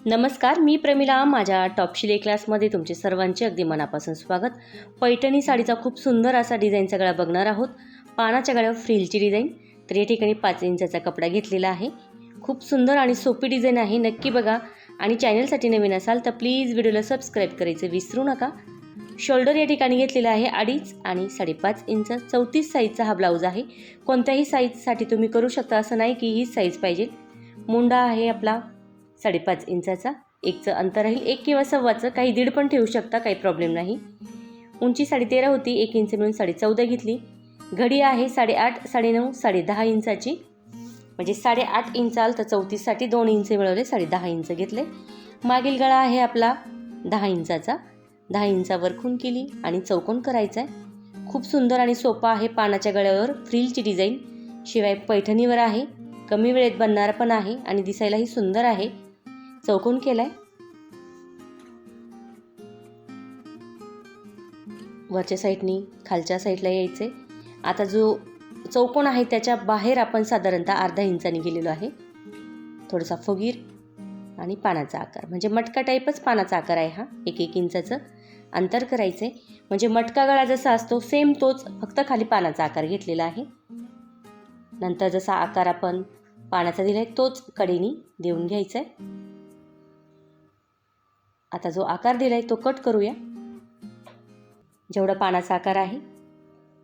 नमस्कार, मी प्रमिला. माझ्या टॉप शिलाई क्लासमध्ये तुमचे सर्वांचे अगदी मनापासून स्वागत. पैठणी साडीचा खूप सुंदर असा डिझाईनचा गळा बघणार आहोत. पानाच्या गळ्यावर फ्रिलची डिझाईन. तर या ठिकाणी 5 इंचाचा कपडा घेतलेला आहे. खूप सुंदर आणि सोपी डिझाईन आहे, नक्की बघा. आणि चॅनलसाठी नवीन असाल तर प्लीज व्हिडिओला सबस्क्राईब करायचं विसरू नका. शोल्डर या ठिकाणी घेतलेला आहे 2.5 आणि 5.5 इंच. 34 साईजचा हा ब्लाऊज आहे. कोणत्याही साईजसाठी तुम्ही करू शकता, असं नाही की हीच साईज पाहिजे. मुंडा आहे आपला 5.5 इंचाचा. 1चं अंतर राहील, 1 किंवा 1.25चं, काही दीड पण ठेवू शकता, काही प्रॉब्लेम नाही. उंची 13.5 होती, 1 इंच मिळून 14.5 घेतली. घडी आहे 8.5, 9.5, 10.5 इंचाची. म्हणजे 8.5 इंच आल तर 34साठी 2 इंच मिळवले, 10.5 इंच घेतले. मागील गळा आहे आपला 10 इंचाचा. 10 इंचावर खूण केली आणि चौकोन करायचा आहे. खूप सुंदर आणि सोपा आहे. पानाच्या गळ्यावर फ्रिलची डिझाईन, शिवाय पैठणीवर आहे. कमी वेळेत बनणारा पण आहे आणि दिसायलाही सुंदर आहे. चौकोन केलाय. वरच्या साईडनी खालच्या साईडला यायचे. आता जो चौकोन आहे त्याच्या बाहेर आपण साधारणतः अर्धा इंचाने गेलेलो आहे. थोडासा फुगीर आणि पानाचा आकार, म्हणजे मटका टाईपच पानाचा आकार आहे हा. 1-1 इंचाचं अंतर करायचे. म्हणजे मटका गळा जसा असतो सेम तोच, फक्त खाली पानाचा आकार घेतलेला आहे. नंतर जसा आकार आपण पानाचा दिलाय तोच कडेनी देऊन घ्यायचा आहे. आता जो आकार दिलाय तो कट करूया. जेवढा पानाचा आकार आहे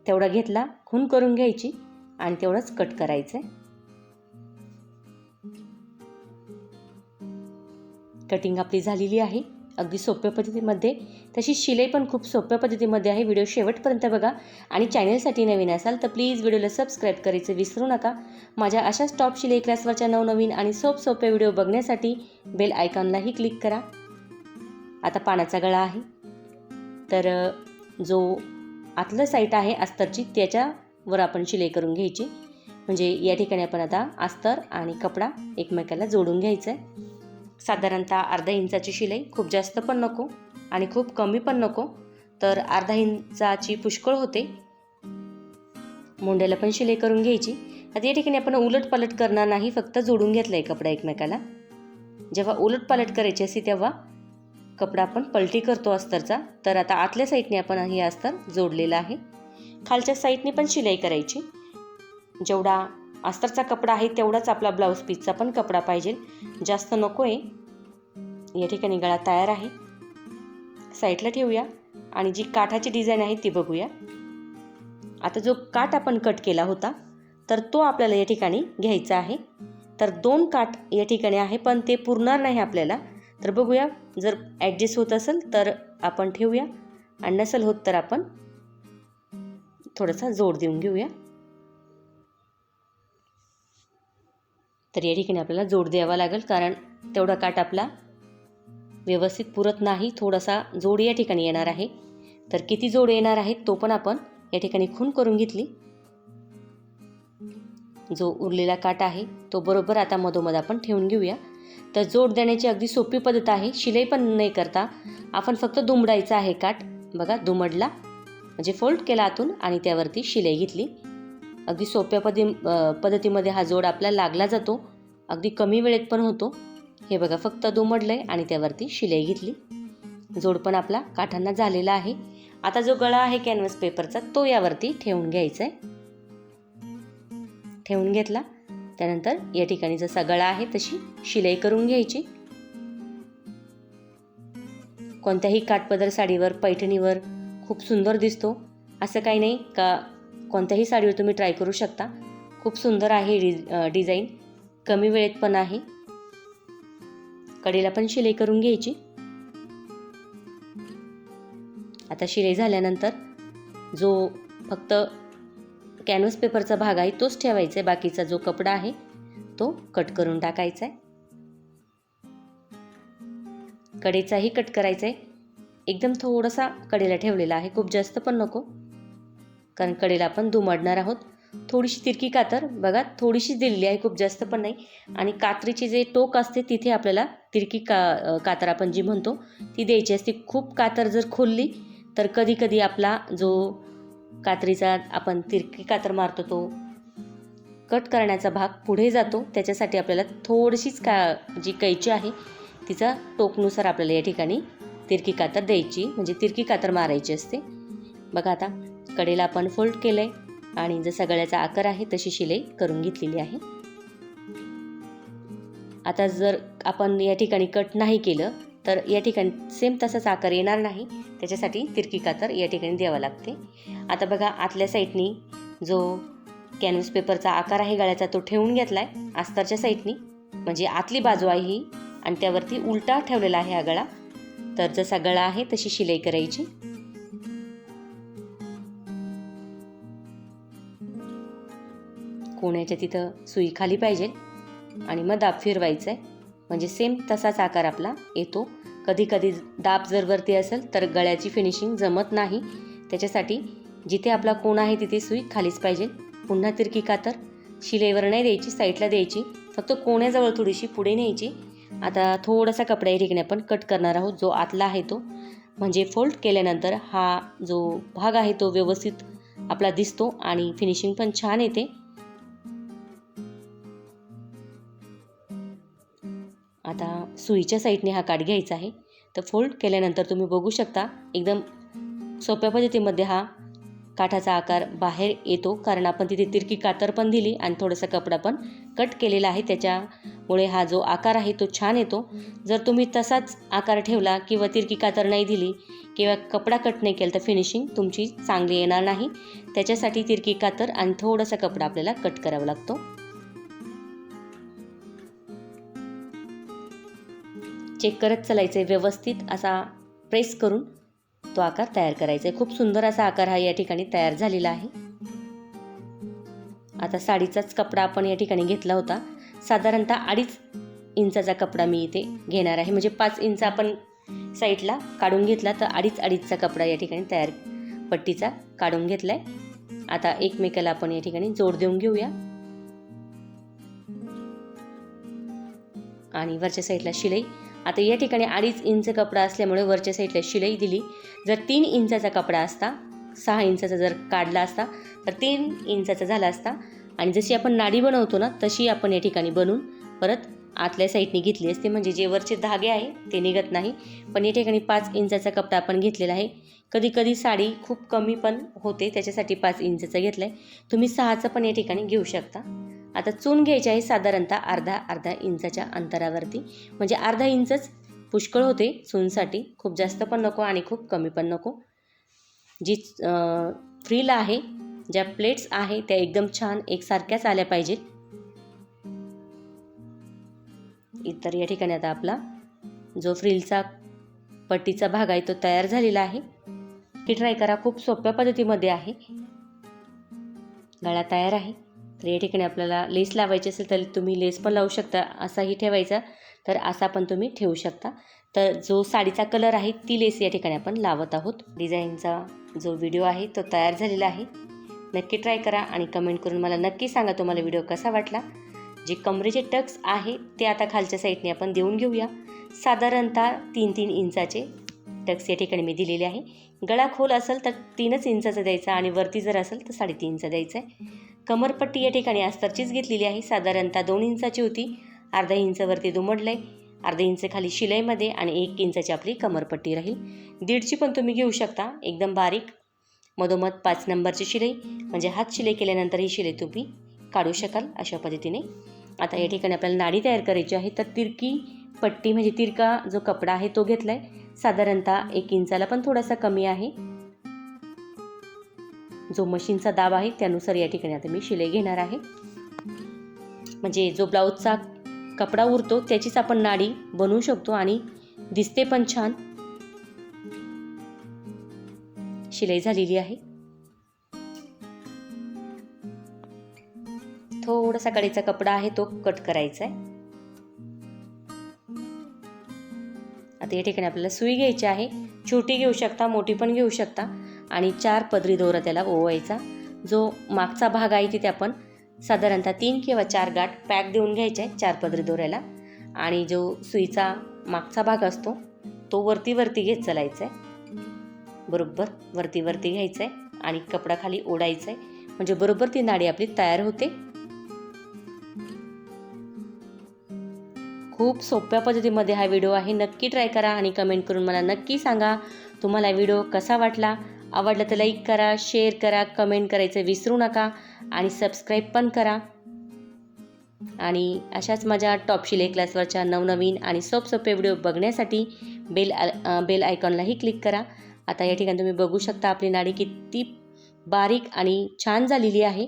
तेवढा घेतला, खूण करून घ्यायची आणि तेवढंच कट करायचं आहे. कटिंग आपली झालेली आहे अगदी सोप्या पद्धतीमध्ये. तशी शिलाई पण खूप सोप्या पद्धतीमध्ये आहे. व्हिडिओ शेवटपर्यंत बघा. आणि चॅनलसाठी नवीन असाल तर प्लीज व्हिडिओला सबस्क्राईब करायचं विसरू नका. माझ्या अशाच टॉप शिलाई क्लासवरच्या नवनवीन आणि सोप्या व्हिडिओ बघण्यासाठी बेल आयकॉनलाही क्लिक करा. आता पानाचा गळा आहे, तर जो आतलं साईड आहे अस्तरची त्याच्यावर आपण शिलाई करून घ्यायची. म्हणजे या ठिकाणी आपण आता अस्तर आणि कपडा एकमेकाला जोडून घ्यायचं आहे. साधारणतः अर्धा इंचाची शिलाई, खूप जास्त पण नको आणि खूप कमी पण नको. तर अर्धा इंचाची पुष्कळ होते. मुंड्याला पण शिलाई करून घ्यायची. आता या ठिकाणी आपण उलट पालट करणार नाही, फक्त जोडून घेतला आहे कपडा एकमेकाला. जेव्हा उलट पालट करायची असते तेव्हा कपडा आपण पलटी करतो अस्तरचा. तर आता आतल्या साईडने आपण हे अस्तर जोडलेलं आहे. खालच्या साईडने पण शिलाई करायची. जेवढा अस्तरचा कपडा आहे तेवढाच आपला ब्लाऊज पीसचा पण कपडा पाहिजे, जास्त नको आहे. या ठिकाणी गळा तयार आहे. साईडला ठेवूया आणि जी काठाची डिझाईन आहे ती बघूया. आता जो काठ आपण कट केला होता तर तो आपल्याला या ठिकाणी घ्यायचा आहे. तर 2 काठ या ठिकाणी आहे, पण ते पुरणार नाही आपल्याला. तर बघूया, जर ॲडजस्ट होत असेल तर आपण ठेवूया आणि नसेल होत तर आपण थोडासा जोड देऊन घेऊया. तर या ठिकाणी आपल्याला जोड द्यावा लागेल, कारण तेवढा काठ आपला व्यवस्थित पुरत नाही. थोडासा जोड या ठिकाणी येणार आहे. तर किती जोड येणार आहे तो पण आपण या ठिकाणी खूण करून घेतली. जो उरलेला काठ आहे तो बरोबर आता मधोमध आपण ठेवून घेऊया. तर जोड देण्याची अगदी सोपी पद्धत आहे. शिलाई पण नाही करता, आपण फक्त दुमडायचा आहे काठ. बघा, दुमडला म्हणजे फोल्ड केला आतून आणि त्यावरती शिलाई घेतली. अगदी सोप्या पद्धतीमध्ये हा जोड आपला लागला जातो. अगदी कमी वेळेत पण होतो. हे बघा, फक्त दुमडलंय आणि त्यावरती शिलाई घेतली. जोड पण आपला काठांना झालेला आहे. आता जो गळा आहे कॅनव्हास पेपरचा तो यावरती ठेवून घ्यायचा आहे. ठेवून घेतला. त्यानंतर या ठिकाणी जसा गळा आहे तशी शिलाई करून घ्यायची. कोणत्याही काठपदर साडीवर, पैठणीवर खूप सुंदर दिसतो. असं काही नाही का, कोणत्याही साडीवर तुम्ही ट्राय करू शकता. खूप सुंदर आहे डिझाईन. कमी वेळेत पण आहे. कडेला पण शिलाई करून घ्यायची. आता शिलाई झाल्यानंतर जो फक्त कॅनव्हास पेपरचा भाग आहे तोच ठेवायचा आहे. बाकीचा जो कपडा आहे तो कट करून टाकायचा आहे. कडेचाही कट करायचा आहे. एकदम थोडासा कडेला ठेवलेला आहे, खूप जास्त पण नको, कारण कडेला आपण दुमडणार आहोत. थोडीशी तिरकी कातर बघा, थोडीशीच दिलेली आहे, खूप जास्त पण नाही. आणि कात्रीची जे टोक असते तिथे आपल्याला तिरकी कातर आपण जी म्हणतो ती द्यायची असते. खूप कातर जर खोलली तर कधी कधी आपला जो कात्रीचा आपण तिरकी कातर मारतो तो कट करण्याचा भाग पुढे जातो. त्याच्यासाठी आपल्याला थोडीशीच जी कैची आहे तिचा टोकनुसार आपल्याला या ठिकाणी तिरकी कातर द्यायची, म्हणजे तिरकी कातर मारायची असते. बघा आता कडेला आपण फोल्ड केलं आहे आणि जसा गळ्याचा आकार आहे तशी शिलाई करून घेतलेली आहे. आता जर आपण या ठिकाणी कट नाही केलं तर या ठिकाणी सेम तसाच आकार येणार नाही, त्याच्यासाठी तिरकी कातर या ठिकाणी द्यावं लागते. आता बघा आतल्या साईडनी जो कॅनव्हास पेपरचा आकार आहे गळ्याचा तो ठेवून घेतला आहे अस्तरच्या साईडनी, म्हणजे आतली बाजू आहे ही, आणि त्यावरती उलटा ठेवलेला आहे हा गळा. तर जसा गळा आहे तशी शिलाई करायची. कोण्याच्या तिथं सुई खाली पाहिजे आणि मग दाब फिरवायचा आहे, म्हणजे सेम तसाच आकार आपला येतो. कधी कधी दाब जर वरती असेल तर गळ्याची फिनिशिंग जमत नाही, त्याच्यासाठी जिथे आपला कोण आहे तिथे सुई खालीच पाहिजे. पुन्हा तिरकी कातर शिलाईवर नाही द्यायची, साईडला द्यायची, फक्त कोण्याजवळ थोडीशी पुढे न्यायची. आता थोडासा कपडा या ठिकाणी आपण कट करणार आहोत, जो आतला आहे तो, म्हणजे फोल्ड केल्यानंतर हा जो भाग आहे तो व्यवस्थित आपला दिसतो आणि फिनिशिंग पण छान येते. आता सुईच्या साईडने हा काठ घ्यायचा आहे. तर फोल्ड केल्यानंतर तुम्ही बघू शकता एकदम सोप्या पद्धतीमध्ये हा काठाचा आकार बाहेर येतो, कारण आपण तिथे तिरकी कातर पण दिली आणि थोडासा कपडा पण कट केलेला आहे, त्याच्यामुळे हा जो आकार आहे तो छान येतो. जर तुम्ही तसाच आकार ठेवला किंवा तिरकी कातर नाही दिली किंवा कपडा कट नाही केला तर फिनिशिंग तुमची चांगली येणार नाही. त्याच्यासाठी तिरकी कातर आणि थोडासा कपडा आपल्याला कट करावा लागतो. चेक करत चालायचं आहे, व्यवस्थित असा प्रेस करून तो आकार तयार करायचा आहे. खूप सुंदर असा आकार हा या ठिकाणी तयार झालेला आहे. आता साडीचाच कपडा आपण या ठिकाणी घेतला होता, साधारणतः 2.5 इंचाचा कपडा मी इथे घेणार आहे, म्हणजे 5 इंच आपण साईडला काढून घेतला तर 2.5चा कपडा या ठिकाणी तयार पट्टीचा काढून घेतलाय. आता एकमेकाला आपण या ठिकाणी जोड देऊन घेऊया आणि वरच्या साईडला शिलाई. आता या ठिकाणी 2.5 इंच कपडा असल्यामुळे वरच्या साईडला शिलाई दिली. जर 3 इंचाचा कपडा असता, 6 इंचाचा जर काढला असता तर 3 इंचाचा झाला असता, आणि जशी आपण नाडी बनवतो ना तशी आपण या ठिकाणी बनवून परत आतल्या साईडने घेतली असते, म्हणजे जे वरचे धागे आहे ते निघत नाही. पण या ठिकाणी 5 इंचाचा कपडा आपण घेतलेला आहे. कधी कधी साडी खूप कमी पण होते, त्याच्यासाठी 5 इंचाचा घेतला आहे. तुम्ही 6चा पण या ठिकाणी घेऊ शकता. आता चून घ्यायची आहे साधारणतः अर्धा इंचाच्या अंतरावरती, म्हणजे अर्धा इंचच पुष्कळ होते चूनसाठी, खूप जास्त पण नको आणि खूप कमी पण नको. जी फ्रील आहे, ज्या प्लेट्स आहे त्या एकदम छान एकसारख्याच आल्या पाहिजेत. इतर या ठिकाणी आता आपला जो फ्रीलचा पट्टीचा भाग आहे तो तयार झालेला आहे. की ट्राय करा, खूप सोप्या पद्धतीमध्ये आहे. गळा तयार आहे. तर या ठिकाणी आपल्याला लेस लावायची असेल तर तुम्ही लेस पण लावू शकता, असाही ठेवायचा तर असा पण तुम्ही ठेवू शकता. तर जो साडीचा कलर आहे ती लेस या ठिकाणी आपण लावत आहोत. डिझाईनचा जो व्हिडिओ आहे तो तयार झालेला आहे. नक्की ट्राय करा आणि कमेंट करून मला नक्की सांगा तुम्हाला व्हिडिओ कसा वाटला. जे कमरेचे टक्स आहे ते आता खालच्या साईडने आपण देऊन घेऊया. साधारणतः 3-3 इंचाचे टक्स या ठिकाणी मी दिलेले आहे. गळा खोल असेल तर 3च इंचाचा द्यायचा आणि वरती जर असेल तर 3.5 द्यायचा आहे. कमरपट्टी या ठिकाणी अस्तरचीच घेतलेली आहे, साधारणतः 2 इंचाची होती. अर्धा इंच वरती दुमडलं आहे, अर्धा इंच खाली शिलाईमध्ये आणि 1 इंचाची आपली कमरपट्टी राहील. 1.5ची पण तुम्ही घेऊ शकता, एकदम बारीक. मधोमध 5 नंबरची शिलाई, म्हणजे हात शिलाई केल्यानंतर ही शिलाई तुम्ही काढू शकाल अशा पद्धतीने. आता या ठिकाणी आपल्याला नाडी तयार करायची आहे. तर तिरकी पट्टी म्हणजे तिरका जो कपडा आहे तो घेतला आहे, साधारणतः 1 इंचाला पण थोडासा कमी आहे. जो मशीनचा दाब आहे त्यानुसार या ठिकाणी आता मी शिलाई घेणार आहे. म्हणजे जो ब्लाऊजचा कपडा उरतो त्याचीच आपण नाडी बनवू शकतो आणि दिसते पण छान. शिलाई झालेली आहे. थोडासा कडेचा कपडा आहे तो कट करायचा आहे. आता या ठिकाणी आपल्याला सुई घ्यायची आहे. छोटी घेऊ शकता, मोठी पण घेऊ शकता आणि 4 पदरी दोरा त्याला ओवायचा. जो मागचा भाग आहे तिथे आपण साधारणतः 3 किंवा 4 गाठ पॅक देऊन घ्यायचे आहे 4 पदरी दोऱ्याला, आणि जो सुईचा मागचा भाग असतो तो वरती घेत चालायचा आहे. बरोबर वरती घ्यायचं आहे आणि कपडा खाली ओढायचा आहे, म्हणजे बरोबर ती नाडी आपली तयार होते. खूप सोप्या पद्धतीमध्ये हा व्हिडिओ आहे. नक्की ट्राय करा आणि कमेंट करून मला नक्की सांगा तुम्हाला व्हिडिओ कसा वाटला. आवडला तर लाईक करा, शेअर करा, कमेंट करायचं विसरू नका आणि सबस्क्राईब पण करा. आणि अशाच माझ्या टॉप शिलाई क्लासवरच्या नवनवीन आणि सोपे व्हिडिओ बघण्यासाठी बेल आयकॉनलाही क्लिक करा. आता या ठिकाणी तुम्ही बघू शकता आपली नाडी किती बारीक आणि छान झालेली आहे.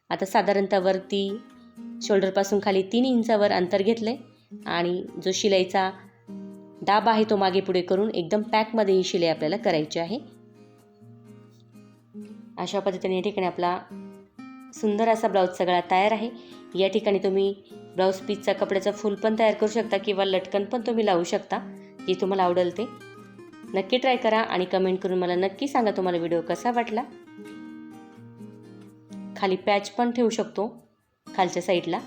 आता साधारणतः वरती शोल्डरपासून खाली 3 इंचावर अंतर घेतलं आहे आणि जो शिलाईचा दाब आहे तो मागे पुढे करून एकदम पॅकमध्ये ही शिलाई आपल्याला करायची आहे. अशा पद्धतीने या ठिकाणी आपला सुंदर असा ब्लाऊज सगळा तयार आहे. या ठिकाणी तुम्ही ब्लाऊज पीसचा कपड्याचा फूल पण तयार करू शकता किंवा लटकन पण तुम्ही लावू शकता, जे तुम्हाला आवडेल ते. नक्की ट्राय करा आणि कमेंट करून मला नक्की सांगा तुम्हाला व्हिडिओ कसा वाटला. खाली पॅच पण ठेवू शकतो खालच्या साईडला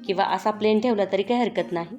किंवा असा प्लेन ठेवला तरी काही हरकत नाही.